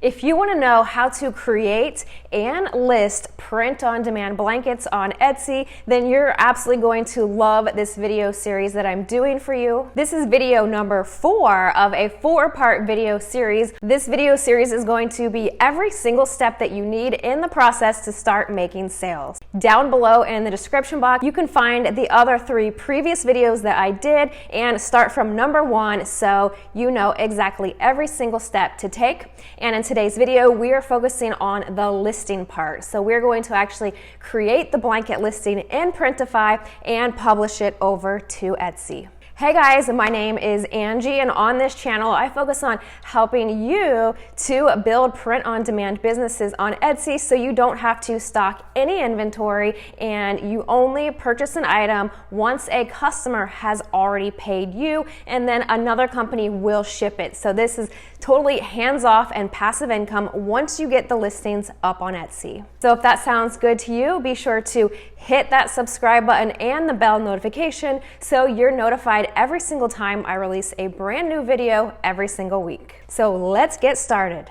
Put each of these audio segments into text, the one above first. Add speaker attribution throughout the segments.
Speaker 1: If you want to know how to create and list print-on-demand blankets on Etsy, then you're absolutely going to love this video series that I'm doing for you. This is video number 4 of a 4-part video series. This video series is going to be every single step that you need in the process to start making sales. Down below in the description box, you can find the other 3 previous videos that I did and start from number 1 so you know exactly every single step to take. And in today's video, we are focusing on the listing part. So we're going to actually create the blanket listing in Printify and publish it over to Etsy. Hey guys, my name is Angie, and on this channel I focus on helping you to build print-on-demand businesses on Etsy so you don't have to stock any inventory and you only purchase an item once a customer has already paid you, and then another company will ship it. So this is totally hands-off and passive income once you get the listings up on Etsy. So if that sounds good to you, be sure to hit that subscribe button and the bell notification so you're notified every single time I release a brand new video every single week. So let's get started.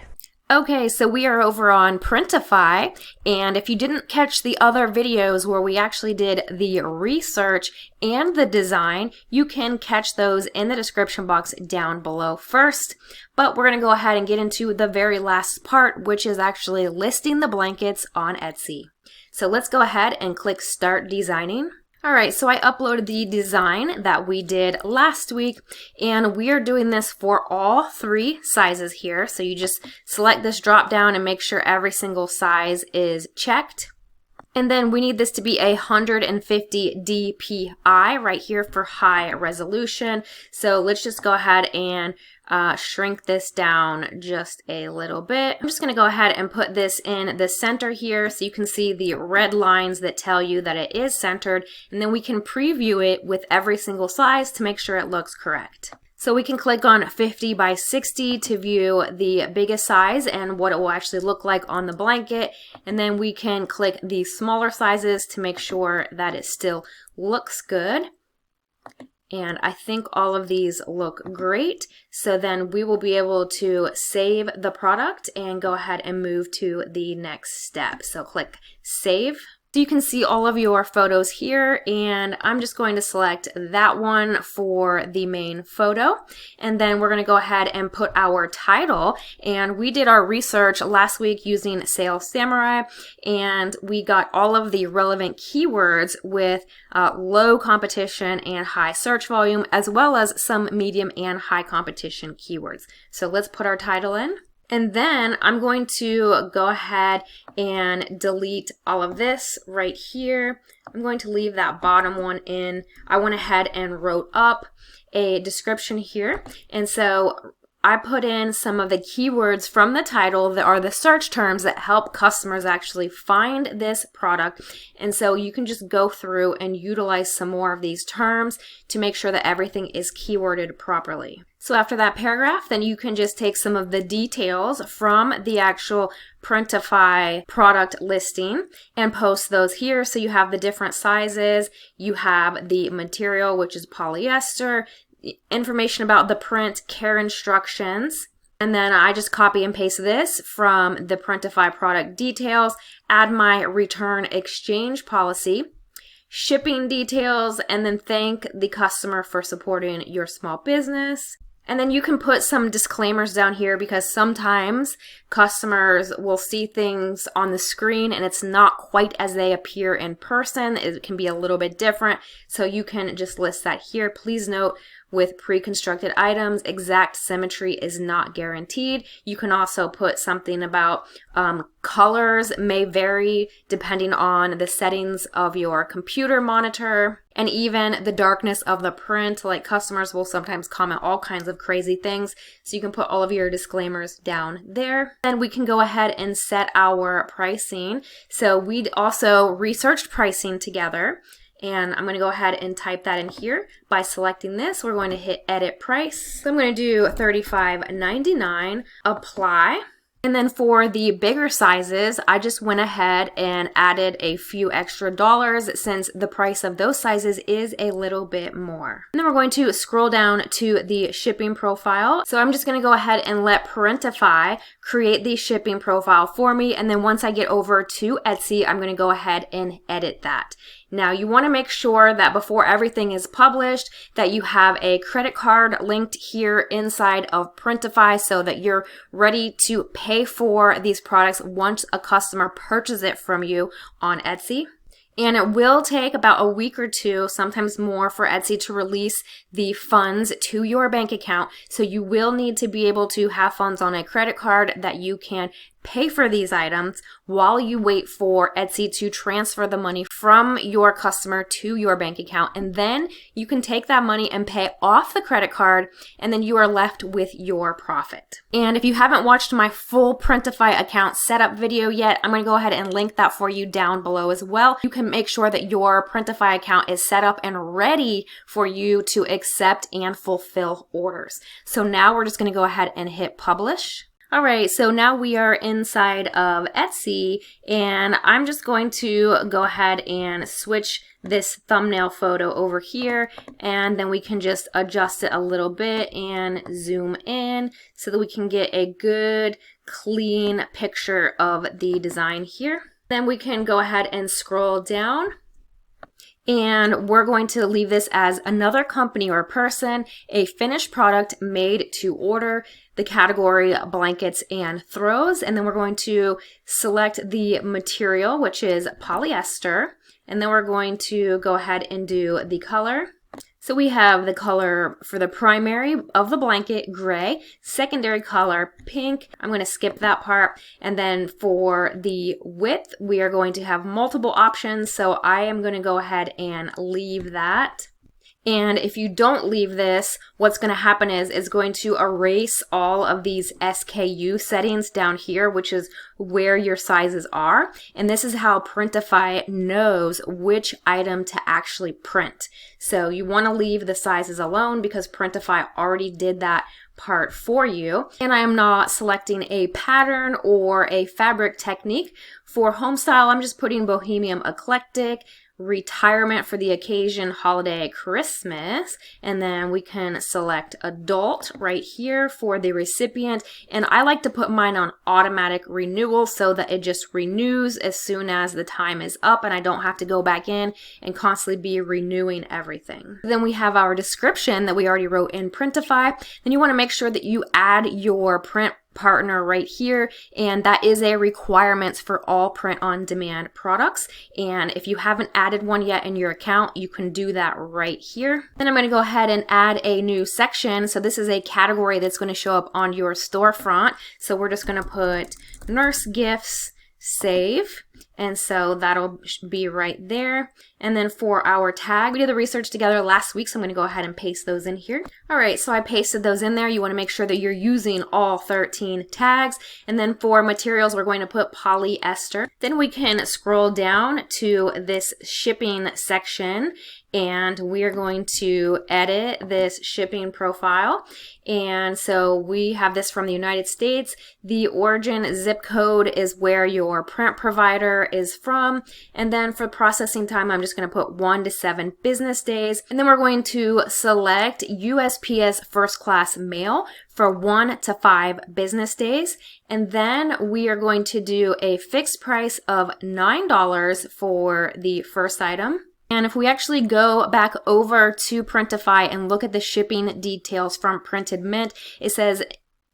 Speaker 1: Okay, so we are over on Printify, and if you didn't catch the other videos where we actually did the research and the design, you can catch those in the description box down below first. But we're going to go ahead and get into the very last part, which is actually listing the blankets on Etsy. So let's go ahead and click Start Designing. Alright, so I uploaded the design that we did last week, and we are doing this for all 3 sizes here. So you just select this drop down and make sure every single size is checked. And then we need this to be 150 dpi right here for high resolution. So let's just go ahead and shrink this down just a little bit. I'm just going to go ahead and put this in the center here so you can see the red lines that tell you that it is centered, and then we can preview it with every single size to make sure it looks correct. So we can click on 50 by 60 to view the biggest size and what it will actually look like on the blanket. And then we can click the smaller sizes to make sure that it still looks good. And I think all of these look great. So then we will be able to save the product and go ahead and move to the next step. So click Save. So you can see all of your photos here, and I'm just going to select that one for the main photo. And then we're going to go ahead and put our title. And we did our research last week using Sales Samurai, and we got all of the relevant keywords with low competition and high search volume, as well as some medium and high competition keywords. So let's put our title in. And then I'm going to go ahead and delete all of this right here. I'm going to leave that bottom one in. I went ahead and wrote up a description here. And so I put in some of the keywords from the title that are the search terms that help customers actually find this product. And so you can just go through and utilize some more of these terms to make sure that everything is keyworded properly. So after that paragraph, then you can just take some of the details from the actual Printify product listing and post those here. So you have the different sizes, you have the material, which is polyester, information about the print, care instructions, and then I just copy and paste this from the Printify product details, add my return exchange policy, shipping details, and then thank the customer for supporting your small business. And then you can put some disclaimers down here because sometimes customers will see things on the screen and it's not quite as they appear in person. It can be a little bit different. So you can just list that here. Please note, with pre-constructed items, exact symmetry is not guaranteed. You can also put something about colors may vary depending on the settings of your computer monitor, and even the darkness of the print. Like, customers will sometimes comment all kinds of crazy things, so you can put all of your disclaimers down there. Then we can go ahead and set our pricing. So we also researched pricing together. And I'm going to go ahead and type that in here by selecting this. We're going to hit edit price. So I'm going to do $35.99, apply. And then for the bigger sizes, I just went ahead and added a few extra dollars since the price of those sizes is a little bit more. And then we're going to scroll down to the shipping profile. So I'm just going to go ahead and let Printify create the shipping profile for me. And then once I get over to Etsy, I'm going to go ahead and edit that. Now you want to make sure that before everything is published that you have a credit card linked here inside of Printify so that you're ready to pay for these products once a customer purchases it from you on Etsy. And it will take about a week or two, sometimes more, for Etsy to release the funds to your bank account. So you will need to be able to have funds on a credit card that you can pay for these items while you wait for Etsy to transfer the money from your customer to your bank account. And then you can take that money and pay off the credit card, and then you are left with your profit. And if you haven't watched my full Printify account setup video yet, I'm going to go ahead and link that for you down below as well. You can make sure that your Printify account is set up and ready for you to accept and fulfill orders. So now we're just going to go ahead and hit publish. All right, so now we are inside of Etsy, and I'm just going to go ahead and switch this thumbnail photo over here, and then we can just adjust it a little bit and zoom in so that we can get a good, clean picture of the design here. Then we can go ahead and scroll down. And we're going to leave this as another company or person, a finished product made to order, the category blankets and throws. And then we're going to select the material, which is polyester. And then we're going to go ahead and do the color. So we have the color for the primary of the blanket, gray, secondary color, pink. I'm going to skip that part. And then for the width, we are going to have multiple options. So I am going to go ahead and leave that. And if you don't leave this, what's going to happen is it's going to erase all of these SKU settings down here, which is where your sizes are. And this is how Printify knows which item to actually print. So you want to leave the sizes alone because Printify already did that part for you. And I am not selecting a pattern or a fabric technique. For home style, I'm just putting Bohemian Eclectic, retirement for the occasion, holiday, Christmas, and then we can select adult right here for the recipient. And I like to put mine on automatic renewal so that it just renews as soon as the time is up and I don't have to go back in and constantly be renewing everything. Then we have our description that we already wrote in Printify. Then you want to make sure that you add your print partner right here, and that is a requirement for all print-on-demand products. And if you haven't added one yet in your account, you can do that right here. Then I'm going to go ahead and add a new section. So this is a category that's going to show up on your storefront. So we're just going to put nurse gifts, save. And so that'll be right there. And then for our tag, we did the research together last week, so I'm going to go ahead and paste those in here. All right, so I pasted those in there. You want to make sure that you're using all 13 tags. And then for materials, we're going to put polyester. Then we can scroll down to this shipping section, and we are going to edit this shipping profile. And so we have this from the United States. The origin zip code is where your print provider is from. And then for processing time, I'm just going to put 1 to 7 business days. And then we're going to select USPS first class mail for 1 to 5 business days. And then we are going to do a fixed price of $9 for the first item. And if we actually go back over to Printify and look at the shipping details from Printed Mint, it says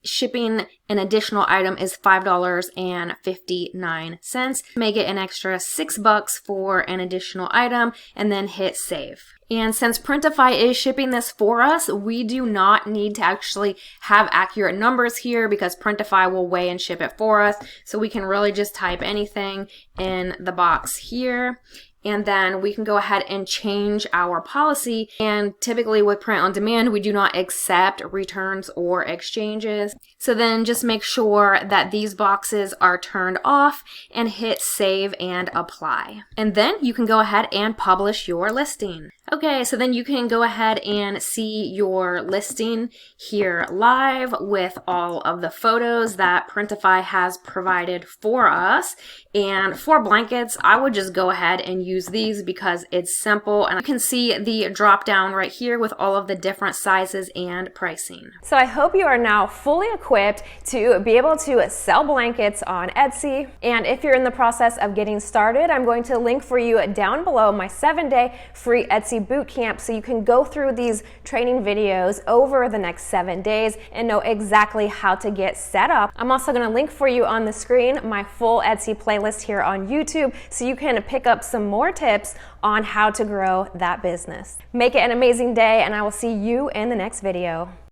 Speaker 1: shipping an additional item is $5.59. Make it an extra $6 for an additional item, and then hit save. And since Printify is shipping this for us, we do not need to actually have accurate numbers here because Printify will weigh and ship it for us. So we can really just type anything in the box here. and then we can go ahead and change our policy. And typically with print on demand, we do not accept returns or exchanges. So then just make sure that these boxes are turned off and hit save and apply. And then you can go ahead and publish your listing. Okay, so then you can go ahead and see your listing here live with all of the photos that Printify has provided for us. And for blankets, I would just go ahead and use these because it's simple, and you can see the drop down right here with all of the different sizes and pricing. So I hope you are now fully equipped to be able to sell blankets on Etsy. And if you're in the process of getting started, I'm going to link for you down below my 7-day free Etsy bootcamp, so you can go through these training videos over the next 7 days and know exactly how to get set up. I'm also going to link for you on the screen my full Etsy playlist here on YouTube, so you can pick up some more tips on how to grow that business. Make it an amazing day, and I will see you in the next video.